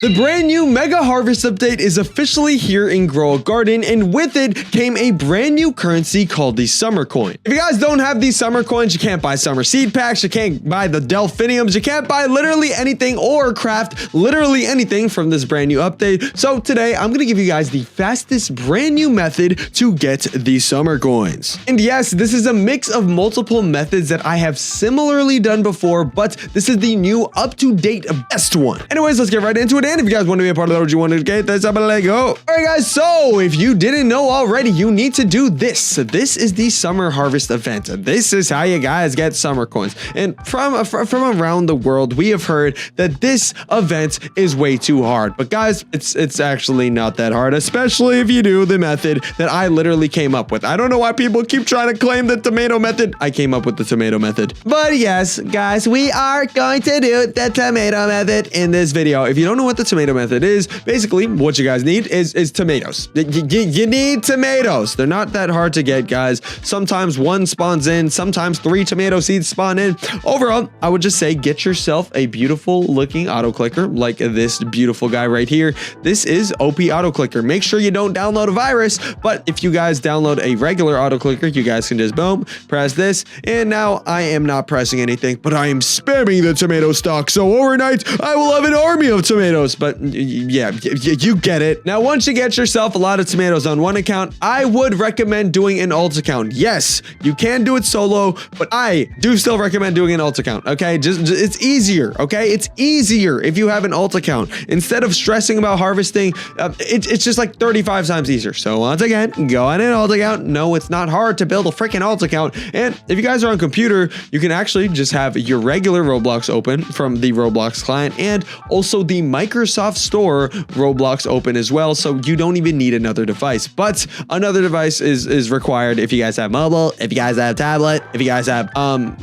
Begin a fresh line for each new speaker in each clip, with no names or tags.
The brand new Mega Harvest update is officially here in Grow a Garden, and with it came a brand new currency called the Summer Coin. If you guys don't have these Summer Coins, you can't buy Summer Seed Packs, you can't buy the Delphiniums, you can't buy literally anything or craft literally anything from this brand new update. So today, I'm going to give you guys the fastest brand new method to get the Summer Coins. And yes, this is a mix of multiple methods that I have similarly done before, but this is the new up-to-date best one. Anyways, let's get right into it. And if you guys want to be a part of that, what you want to get this up and let go. All right, guys. So if you didn't know already, you need to do this. This is the Summer Harvest event. This is how you guys get Summer Coins. And from around the world, we have heard that this event is way too hard. But guys, it's actually not that hard, especially if you do the method that I literally came up with. I don't know why people keep trying to claim the tomato method. I came up with the tomato method. But yes, guys, we are going to do the tomato method in this video. If you don't know what the tomato method is, basically what you guys need is tomatoes. You need tomatoes. They're not that hard to get, guys. Sometimes one spawns in, sometimes 3 tomato seeds spawn in. Overall, I would just say get yourself a beautiful looking auto clicker like this beautiful guy right here. This is OP auto clicker. Make sure you don't download a virus, but if you guys download a regular auto clicker, you guys can just boom, press this, and now I am not pressing anything, but I am spamming the tomato stock. So overnight, I will have an army of tomatoes. But yeah, you get it. Now, once you get yourself a lot of tomatoes on one account, I would recommend doing an alt account. Yes, you can do it solo, but I do still recommend doing an alt account. Okay, just it's easier. Okay, it's easier if you have an alt account instead of stressing about harvesting. It's just like 35 times easier. So once again, go on an alt account. No, it's not hard to build a freaking alt account. And if you guys are on computer, you can actually just have your regular Roblox open from the Roblox client and also the Microsoft Store Roblox open as well, so you don't even need another device. But another device is required if you guys have mobile, if you guys have tablet, if you guys have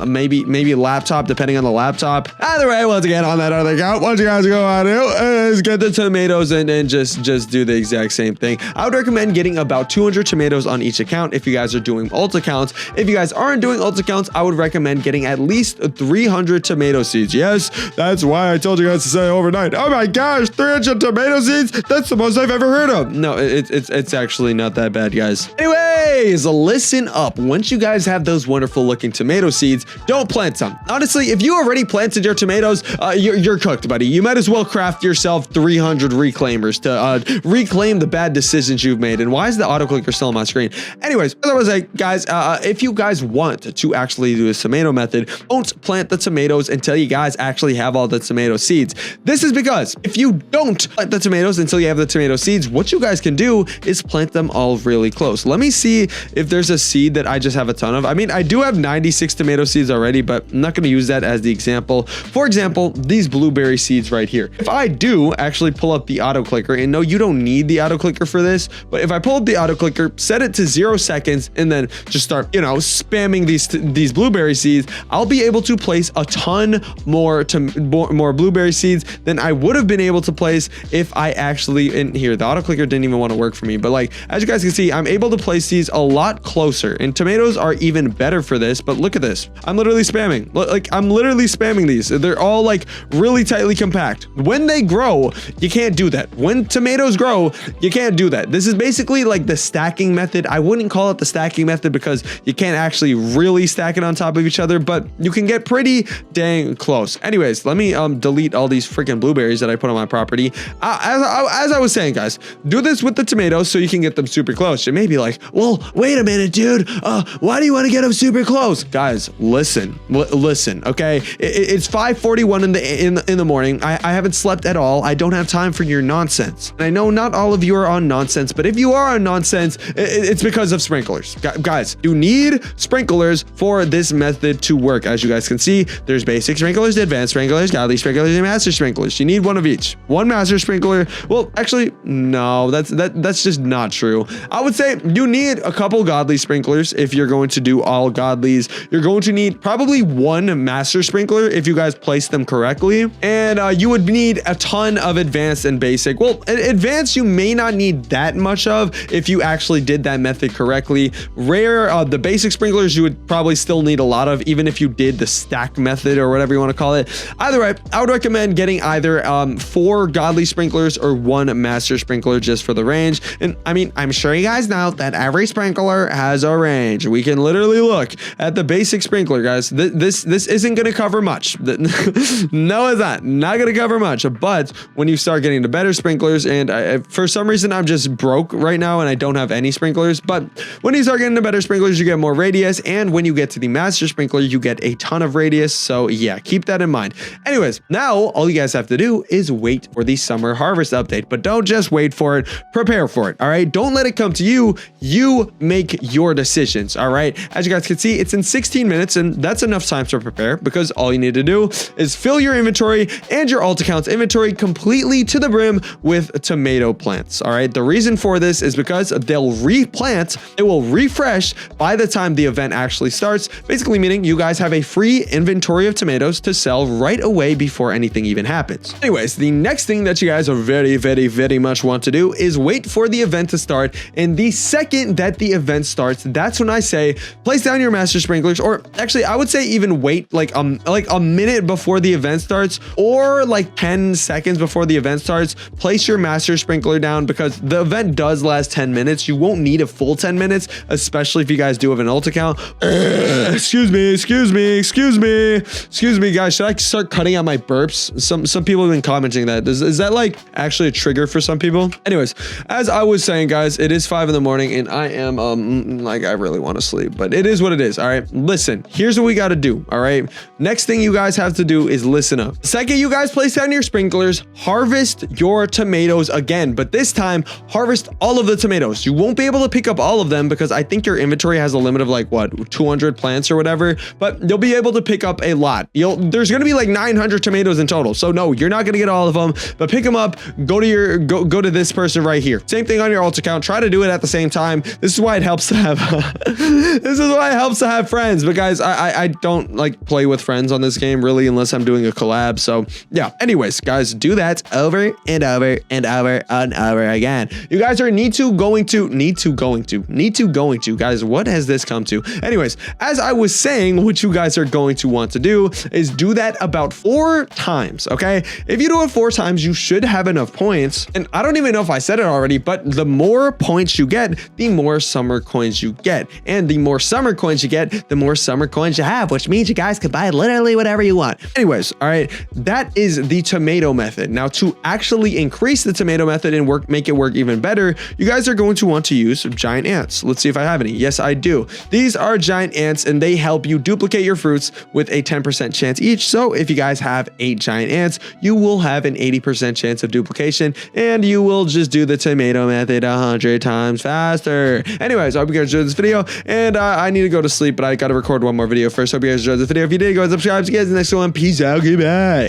maybe laptop, depending on the laptop. Either way, once again, on that other account, what you guys go on to do is get the tomatoes and just do the exact same thing. I would recommend getting about 200 tomatoes on each account if you guys are doing alt accounts. If you guys aren't doing alt accounts, I would recommend getting at least 300 tomato seeds. Yes, that's why I told you guys to say overnight. Oh my gosh, 300 tomato seeds? That's the most I've ever heard of. No, it's actually not that bad, guys. Anyways, listen up. Once you guys have those wonderful looking tomato seeds, don't plant some. Honestly, if you already planted your tomatoes, you're cooked, buddy. You might as well craft yourself 300 reclaimers to reclaim the bad decisions you've made. And why is the auto clicker still on my screen? Anyways, as I was like, guys, if you guys want to actually do this tomato method, don't plant the tomatoes until you guys actually have all the tomato seeds. This is because if you don't plant the tomatoes until you have the tomato seeds, what you guys can do is plant them all really close. Let me see if there's a seed that I just have a ton of. I mean, I do have 96 tomato seeds already, but I'm not going to use that as the example. For example, these blueberry seeds right here. If I do actually pull up the auto clicker, and no, you don't need the auto clicker for this, but if I pull up the auto clicker, set it to 0 seconds, and then just start, spamming these blueberry seeds, I'll be able to place a ton more blueberry seeds than I would have been able to place if I actually, in here, the auto clicker didn't even want to work for me, but like, as you guys can see, I'm able to place these a lot closer, and tomatoes are even better for this. But look at this. I'm literally spamming. Like, I'm literally spamming these. They're all like really tightly compact. When they grow, you can't do that. When tomatoes grow, you can't do that. This is basically like the stacking method. I wouldn't call it the stacking method because you can't actually really stack it on top of each other, but you can get pretty dang close. Anyways, let me delete all these freaking blueberries that I put on my property. As I was saying, guys, do this with the tomatoes so you can get them super close. You may be like, well, wait a minute, dude. Why do you want to get them super close? Guys, listen, okay? It's 5:41 in the morning. I haven't slept at all. I don't have time for your nonsense. And I know not all of you are on nonsense, but if you are on nonsense, it's because of sprinklers. Guys, you need sprinklers for this method to work. As you guys can see, there's basic sprinklers, advanced sprinklers, godly sprinklers, and master sprinklers. You need one of each. One master sprinkler. Well, actually, no, that's just not true. I would say you need a couple godly sprinklers if you're going to do all godlies. You're going to need probably one master sprinkler if you guys place them correctly, and you would need a ton of advanced and basic. Well, advanced you may not need that much of if you actually did that method correctly. The basic sprinklers you would probably still need a lot of, even if you did the stack method or whatever you want to call it. Either way, I would recommend getting either 4 godly sprinklers or 1 master sprinkler just for the range. And I mean, I'm sure you guys know that every sprinkler has a range. We can literally look at the basic sprinkler, guys. This isn't going to cover much. No, it's not going to cover much. But when you start getting the better sprinklers, and for some reason I'm just broke right now and I don't have any sprinklers, but when you start getting the better sprinklers, you get more radius, and when you get to the master sprinkler, you get a ton of radius. So yeah, keep that in mind. Anyways, now all you guys have to do is wait for the summer harvest update, but don't just wait for it, prepare for it. All right, don't let it come to you. You make your decisions. All right, as you guys can see, it's in 16 minutes, and that's enough time to prepare, because all you need to do is fill your inventory and your alt account's inventory completely to the brim with tomato plants. All right, the reason for this is because they'll replant, it will refresh by the time the event actually starts, basically meaning you guys have a free inventory of tomatoes to sell right away before anything even happens. Anyways, the next thing that you guys are very much want to do is wait for the event to start, and the second that the event starts, that's when I say place down your master sprinklers, or actually I would say even wait like a minute before the event starts, or like 10 seconds before the event starts. Place your master sprinkler down, because the event does last 10 minutes. You won't need a full 10 minutes, especially if you guys do have an alt account. Excuse me, guys. Should I start cutting out my burps? Some people have been commenting that. Is that like actually a trigger for some people? Anyways, as I was saying, guys, it is 5 in the morning and I am like, I really want to sleep, but it is what it is. All right, listen, here's what we got to do. All right, next thing you guys have to do is listen up. Second, you guys place down your sprinklers, harvest your tomatoes again, but this time harvest all of the tomatoes. You won't be able to pick up all of them because I think your inventory has a limit of like what, 200 plants or whatever, but you'll be able to pick up a lot. There's going to be like 900 tomatoes in total. So no, you're not going to get all of them, but pick them up, go to this person right here. Same thing on your alt account. Try to do it at the same time. This is why it helps to have this is why it helps to have friends. But guys, I don't like play with friends on this game really, unless I'm doing a collab. So yeah, anyways, guys, do that over and over and over and over again. You guys are need to going to guys, what has this come to? Anyways, as I was saying, what you guys are going to want to do is do that about 4 times. Okay, if you do it 4 times, you should have enough points. And I don't even know if I said it already, but the more points you get, the more summer coins you get, and the more summer coins you get, the more summer coins you have, which means you guys can buy literally whatever you want. Anyways, all right, that is the tomato method. Now, to actually increase the tomato method and make it work even better, you guys are going to want to use giant ants. Let's see if I have any. Yes, I do. These are giant ants, and they help you duplicate your fruits with a 10% chance each. So if you guys have 8 giant ants, you will have an 80% chance of duplication, and you will just do the tomato method 100 times faster. Anyways, I hope you guys enjoyed this video, and I need to go to sleep, but I got to record one more video first. Hope you guys enjoyed this video. If you did, go and subscribe. See you guys in the next one. Peace out. Goodbye.